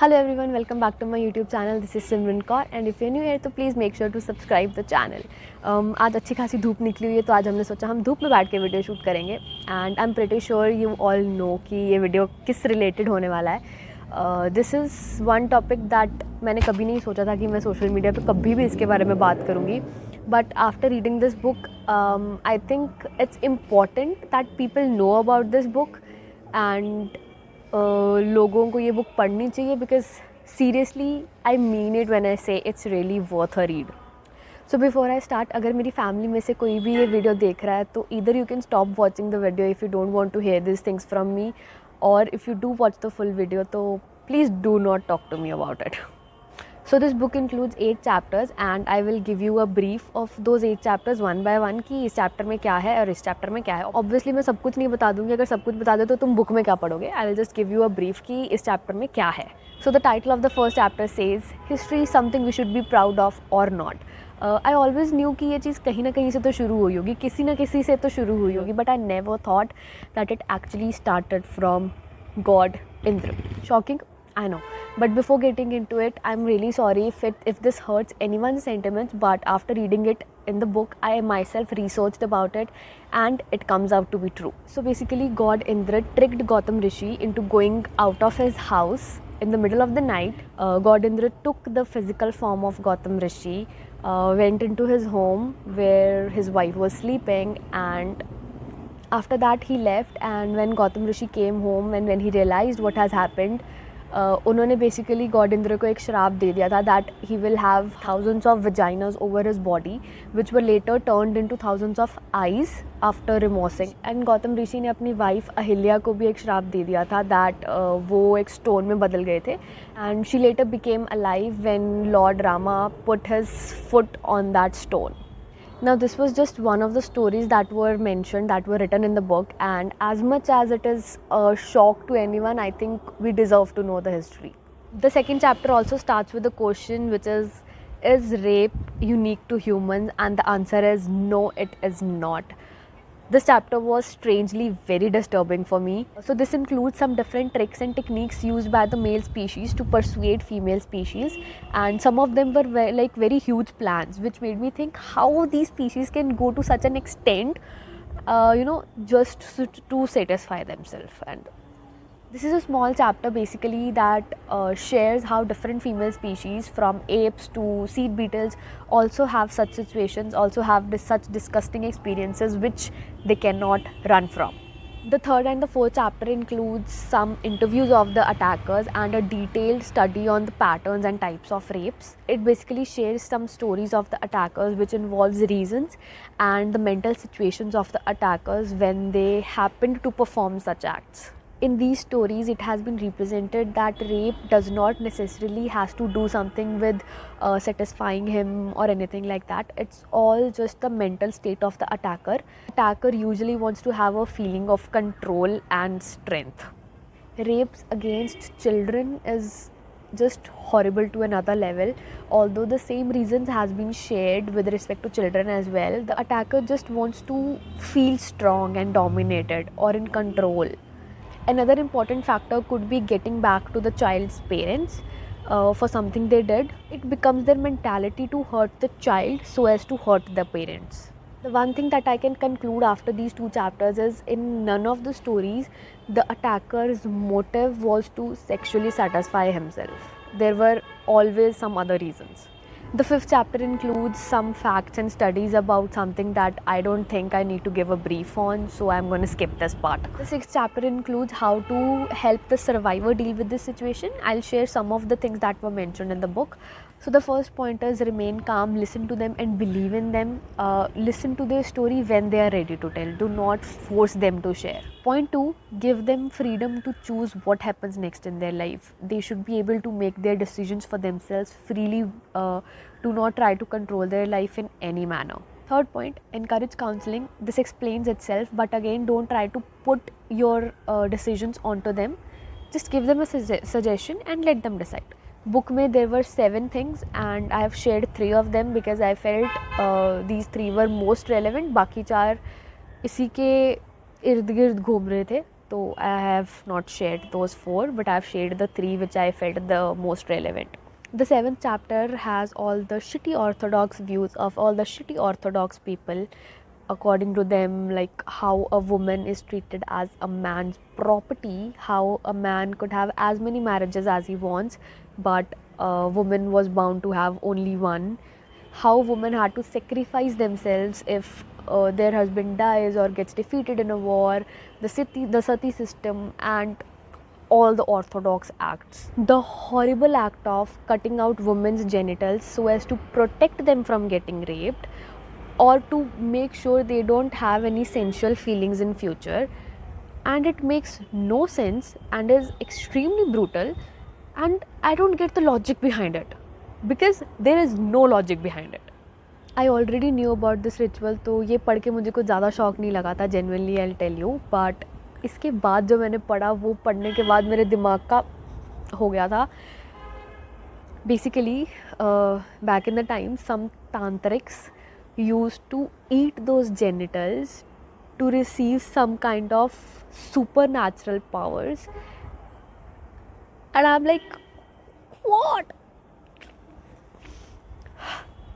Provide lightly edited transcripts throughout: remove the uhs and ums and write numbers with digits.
Hello everyone, welcome back to my YouTube channel. This is Simran Kaur and if you're new here तो please make sure to subscribe the channel. आज अच्छी खासी धूप निकली हुई है तो आज हमने सोचा हम धूप में बैठ के वीडियो शूट करेंगे and I am pretty sure you all know कि ये वीडियो किस रिलेटेड होने वाला है. This is one topic that मैंने कभी नहीं सोचा था कि मैं सोशल मीडिया पे कभी भी इसके बारे में बात करूँगी. But after reading this book I think it's important that people know about this book and लोगों को ये बुक पढ़नी चाहिए because seriously I mean it when I say it's really worth a read. So before I start, अगर मेरी family में से कोई भी ये वीडियो देख रहा है तो either you can stop watching the video if you don't want to hear this things from me, और if you do watch the full video तो please do not talk to me about it. So this book includes 8 chapters and I will give you a brief of those 8 chapters one by one कि इस chapter में क्या है और इस chapter में क्या है. Obviously मैं सब कुछ नहीं बता दूंगी, अगर सब कुछ बता दे तो तुम बुक में क्या पढ़ोगे. I will just give you a brief कि इस चैप्टर में क्या है. So the title of the first chapter says history is something we should be proud of or not. I always knew कि ये चीज़ कहीं ना कहीं से तो शुरू हुई होगी, किसी ना किसी से तो शुरू हुई होगी, but I never thought that it actually started from God Indra. Shocking, I know. But before getting into it, I'm really sorry if this hurts anyone's sentiments, but after reading it in the book, I myself researched about it and it comes out to be true. So basically, God Indra tricked Gautam Rishi into going out of his house in the middle of the night. God Indra took the physical form of Gautam Rishi, went into his home where his wife was sleeping, and after that he left. And when Gautam Rishi came home and when he realized what has happened, उन्होंने basically god Indra को एक श्राप दे दिया था that he will have thousands of vaginas over his body which were later turned into thousands of eyes after remorsing. And Gautam Rishi ने अपनी wife Ahilya को भी एक श्राप दे दिया था दैट वो एक स्टोन में बदल गए थे and she letter became alive when Lord Rama put his foot on that stone. Now this was just one of the stories that were mentioned, that were written in the book, and as much as it is a shock to anyone, I think we deserve to know the history. The second chapter also starts with a question which is rape unique to humans? And the answer is no, it is not. This chapter was strangely very disturbing for me. So this includes some different tricks and techniques used by the male species to persuade female species, and some of them were very huge plans which made me think how these species can go to such an extent just to satisfy themselves. And this is a small chapter basically that shares how different female species from apes to seed beetles also have such situations, also have such disgusting experiences which they cannot run from. The third and the fourth chapter includes some interviews of the attackers and a detailed study on the patterns and types of rapes. It basically shares some stories of the attackers which involves reasons and the mental situations of the attackers when they happened to perform such acts. In these stories, it has been represented that rape does not necessarily has to do something with satisfying him or anything like that. It's all just the mental state of the attacker. Attacker usually wants to have a feeling of control and strength. Rapes against children is just horrible to another level. Although the same reasons has been shared with respect to children as well, the attacker just wants to feel strong and dominated or in control. Another important factor could be getting back to the child's parents for something they did. It becomes their mentality to hurt the child so as to hurt the parents. The one thing that I can conclude after these 2 chapters is in none of the stories the attacker's motive was to sexually satisfy himself. There were always some other reasons. The 5th chapter includes some facts and studies about something that I don't think I need to give a brief on, so I'm going to skip this part. The 6th chapter includes how to help the survivor deal with this situation. I'll share some of the things that were mentioned in the book. So the first point is remain calm, listen to them and believe in them. Listen to their story when they are ready to tell. Do not force them to share. Point 2, give them freedom to choose what happens next in their life. They should be able to make their decisions for themselves freely. Do not try to control their life in any manner. Third point, encourage counseling. This explains itself, but again, don't try to put your decisions onto them. Just give them a suggestion and let them decide. Book में there were 7 things and I have shared 3 of them because I felt these 3 were most relevant. बाकी 4 इसी के इर्द गिर्द घूम रहे थे. So I have not shared those 4, but I have shared the 3 which I felt the most relevant. The 7th chapter has all the shitty orthodox views of all the shitty orthodox people, according to them, like how a woman is treated as a man's property, how a man could have as many marriages as he wants, but a woman was bound to have only one, how women had to sacrifice themselves if their husband dies or gets defeated in a war, the sati system, and all the orthodox acts. The horrible act of cutting out women's genitals so as to protect them from getting raped, or to make sure they don't have any sensual feelings in future, and it makes no sense and is extremely brutal, and I don't get the logic behind it, because there is no logic behind it. I already knew about this ritual, तो ये पढ़ के मुझे कुछ ज़्यादा शौक नहीं लगा था, genuinely I'll tell you, but इसके बाद जो मैंने पढ़ा, वो पढ़ने के बाद मेरे दिमाग का हो गया था. Basically, back in the time, some tantrics used to eat those genitals to receive some kind of supernatural powers, and I'm like, what?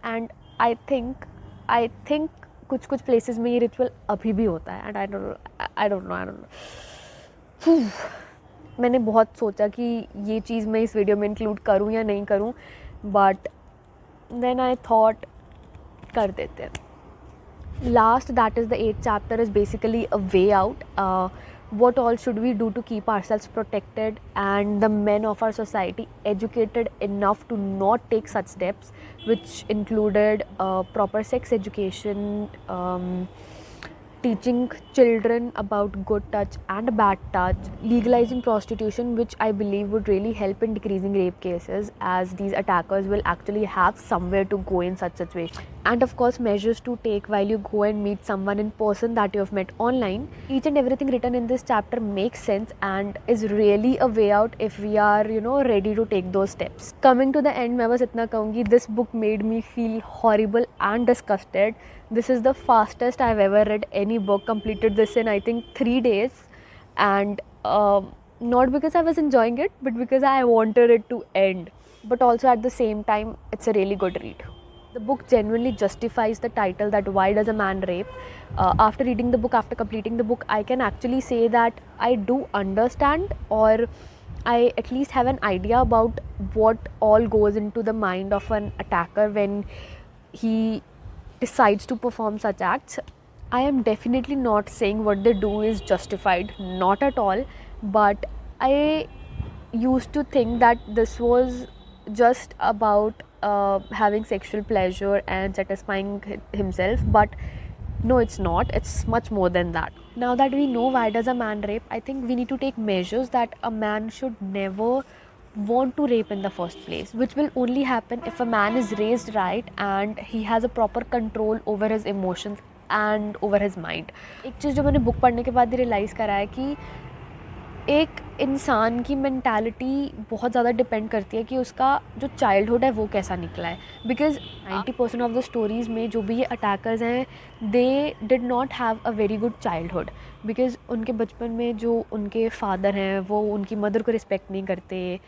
And I think कुछ places में ये ritual अभी भी होता है, and I don't know. मैंने बहुत सोचा कि ये चीज़ मैं इस वीडियो में इंक्लूड करूँ या नहीं करूँ, but then I thought कर देते हैं. Last, that is the 8th chapter, is basically a way out. What all should we do to keep ourselves protected and the men of our society educated enough to not take such steps, which included proper sex education, teaching children about good touch and bad touch, legalizing prostitution, which I believe would really help in decreasing rape cases, as these attackers will actually have somewhere to go in such situations. And of course, measures to take while you go and meet someone in person that you have met online. Each and everything written in this chapter makes sense and is really a way out if we are, ready to take those steps. Coming to the end, मैं बस इतना कहूँगी, this book made me feel horrible and disgusted. This is the fastest I've ever read any book. Completed this in I think 3 days, and not because I was enjoying it, but because I wanted it to end. But also at the same time, it's a really good read. The book genuinely justifies the title, that why does a man rape. After reading the book, after completing the book, I can actually say that I do understand, or I at least have an idea about what all goes into the mind of an attacker when he decides to perform such acts. I am definitely not saying what they do is justified, not at all, but I used to think that this was just about having sexual pleasure and satisfying himself, but no, it's not. It's much more than that. Now that we know why does a man rape, I think we need to take measures that a man should never want to rape in the first place, which will only happen if a man is raised right and he has a proper control over his emotions and over his mind. एक चीज़ जो मैंने book पढ़ने के बाद realise करा है कि एक इंसान की मेंटालिटी बहुत ज़्यादा डिपेंड करती है कि उसका जो चाइल्डहुड है वो कैसा निकला है. बिकॉज 90% ऑफ द स्टोरीज़ में जो भी ये अटैकर्स हैं, they did not have a very good childhood, because उनके बचपन में जो उनके फादर हैं वो उनकी मदर को रिस्पेक्ट नहीं करते,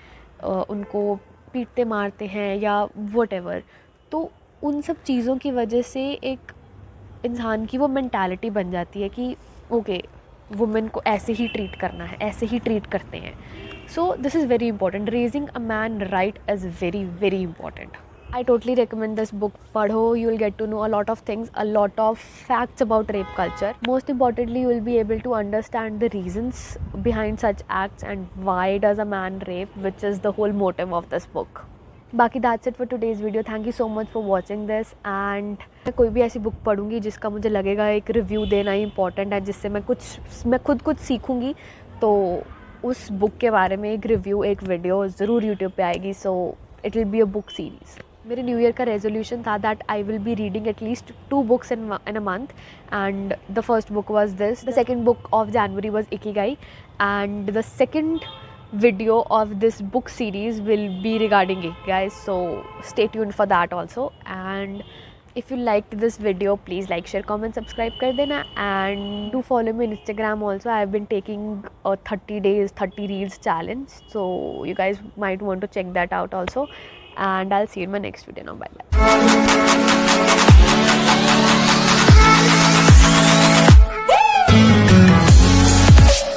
उनको पीटते मारते हैं या वॉटेवर. तो उन सब चीज़ों की वजह से एक इंसान की वो मेंटालिटी बन जाती है कि ओके, वुमेन को ऐसे ही ट्रीट करना है, ऐसे ही ट्रीट करते हैं. So this is very important. Raising a man right is very very important. I totally recommend this book. Padho, you will get to know a lot of things, a lot of facts about rape culture. Most importantly, you will be able to understand the reasons behind such acts and why does a man rape, which is the whole motive of this book. बाकी that's it for today's video. Thank you so much for watching this. And मैं कोई भी ऐसी book पढ़ूंगी जिसका मुझे लगेगा एक review देना ही इंपॉर्टेंट है, जिससे मैं खुद कुछ सीखूंगी, तो उस बुक के बारे में एक रिव्यू, एक वीडियो ज़रूर यूट्यूब पे आएगी. So it will be a book series. मेरे न्यू ईयर का रेजोल्यूशन था that I will be reading at least 2 books in a month, and the first book was this. The second book of January was Ikigai, and the second video of this book series will be regarding Ikigai, so stay tuned for that also. And If you liked this video, please like, share, comment, subscribe कर देना, and do follow me on Instagram also. I have been taking a 30 days 30 reels challenge, so you guys might want to check that out also, and I'll see you in my next video now. Bye bye.